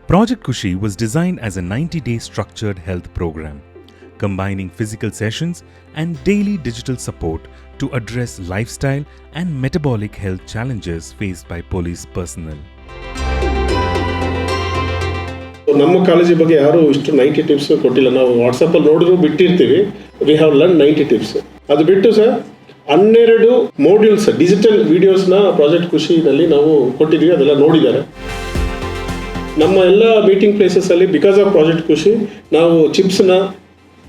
Project Kushi was designed as a 90-day structured health program, combining physical sessions and daily digital support to address lifestyle and metabolic health challenges faced by police personnel. ನಮ್ಮ college ಬಗ್ಗೆ ಯಾರು ಇಷ್ಟು 90 tips ಕೊಟ್ಟಿಲ್ಲ. ನಾವು ವಾಟ್ಸಪ್ಪಲ್ಲಿ ನೋಡಿದ್ರು ಬಿಟ್ಟಿರ್ತೀವಿ. We have learn 90 tips. ಅದು ಬಿಟ್ಟು ಸರ್ 12 ಮಾಡ್ಯೂಲ್ಸ್ ಡಿಜಿಟಲ್ ವಿಡಿಯೋಸ್ನ ಪ್ರಾಜೆಕ್ಟ್ ಖುಷಿನಲ್ಲಿ ನಾವು ಕೊಟ್ಟಿದ್ವಿ. ಅದೆಲ್ಲ ನೋಡಿದ್ದಾರೆ. ನಮ್ಮ ಎಲ್ಲ ಮೀಟಿಂಗ್ ಪ್ಲೇಸಸ್ಸಲ್ಲಿ ಬಿಕಾಸ್ ಆಫ್ ಪ್ರಾಜೆಕ್ಟ್ ಖುಷಿ ನಾವು ಚಿಪ್ಸ್ನ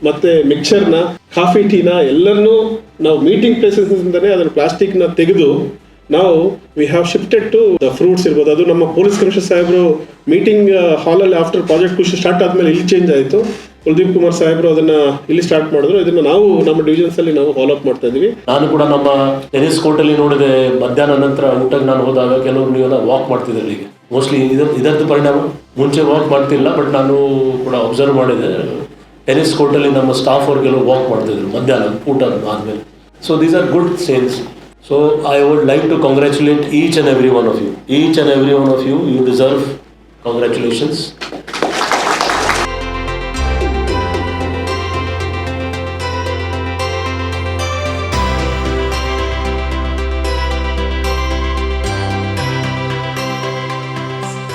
ಮತ್ತು ಮಿಕ್ಸರ್ನ ಕಾಫಿ ಟೀನ ಎಲ್ಲರನ್ನೂ ನಾವು ಮೀಟಿಂಗ್ ಪ್ಲೇಸಸ್ನಿಂದಲೇ ಅದನ್ನು ಪ್ಲಾಸ್ಟಿಕ್ನ ತೆಗೆದು ನಾವು we have shifted to the fruits ಇರ್ಬೋದು. ಅದು ನಮ್ಮ ಪೊಲೀಸ್ ಕಮಿಷನರ್ ಸಾಹೇಬರು ಮೀಟಿಂಗ್ ಹಾಲಲ್ಲಿ ಆಫ್ಟರ್ ಪ್ರಾಜೆಕ್ಟ್ ಖುಷಿ ಸ್ಟಾರ್ಟ್ ಆದಮೇಲೆ ಇಲ್ಲಿ ಚೇಂಜ್ ಆಯಿತು. ಕುಲದೀಪ್ ಕುಮಾರ್ ಸಾಹೇಬರು ಅದನ್ನು ಇಲ್ಲಿ ಸ್ಟಾರ್ಟ್ ಮಾಡಿದ್ರು. ಇದನ್ನು ನಾವು ನಮ್ಮ ಡಿವಿಷನ್ಸಲ್ಲಿ ನಾವು ಫಾಲೋ ಅಪ್ ಮಾಡ್ತಾ ಇದ್ದೀವಿ. ನಾನು ಕೂಡ ನಮ್ಮ ಟೆನಿಸ್ ಕೋರ್ಟಲ್ಲಿ ನೋಡಿದೆ. ಮಧ್ಯಾಹ್ನ ನಂತರ ಊಟಕ್ಕೆ ನಾನು ಹೋದಾಗ ಕೆಲವರು ನೀವೆಲ್ಲ ವಾಕ್ ಮಾಡ್ತಿದ್ದಾರೆ. ಈಗ ಮೋಸ್ಟ್ಲಿ ಇದರದ್ದು ಪರಿಣಾಮ. ಮುಂಚೆ ವಾಕ್ ಮಾಡ್ತಿಲ್ಲ, ಬಟ್ ನಾನು ಕೂಡ ಅಬ್ಸರ್ವ್ ಮಾಡಿದೆ. ಟೆನಿಸ್ ಕೋರ್ಟಲ್ಲಿ ನಮ್ಮ ಸ್ಟಾಫ್ ಅವ್ರು ಕೆಲವರು ವಾಕ್ ಮಾಡ್ತಿದ್ರು ಮಧ್ಯಾಹ್ನ ಊಟ ಆದಮೇಲೆ. So these are good sales. So I would like to congratulate each and every one of you. Each and every one of you, you deserve congratulations.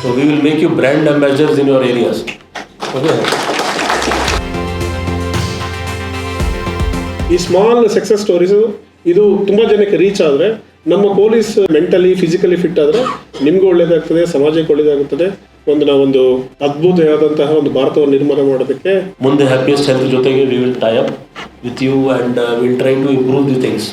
So we will make you brand ambassadors in your areas. Okay. ಈ small success stories ಇದು ತುಂಬ ಜನಕ್ಕೆ reach ಆದರೆ ನಮ್ಮ police mentally physically fit ಆದರೆ ನಿಮಗೂ ಒಳ್ಳೇದಾಗ್ತದೆ, ಸಮಾಜಕ್ಕೆ ಒಳ್ಳೇದಾಗುತ್ತದೆ. ನಾವೊಂದು ಅದ್ಭುತವಾದಂತಹ ಒಂದು ಭಾರತವನ್ನು ನಿರ್ಮಾಣ ಮಾಡೋದಕ್ಕೆ ಮುಂದೆ ಹ್ಯಾಪಿಯೆಸ್ಟ್ ಹೆಲ್ತ್ ಜೊತೆಗೆ we will tie up with you and will try to improve the things.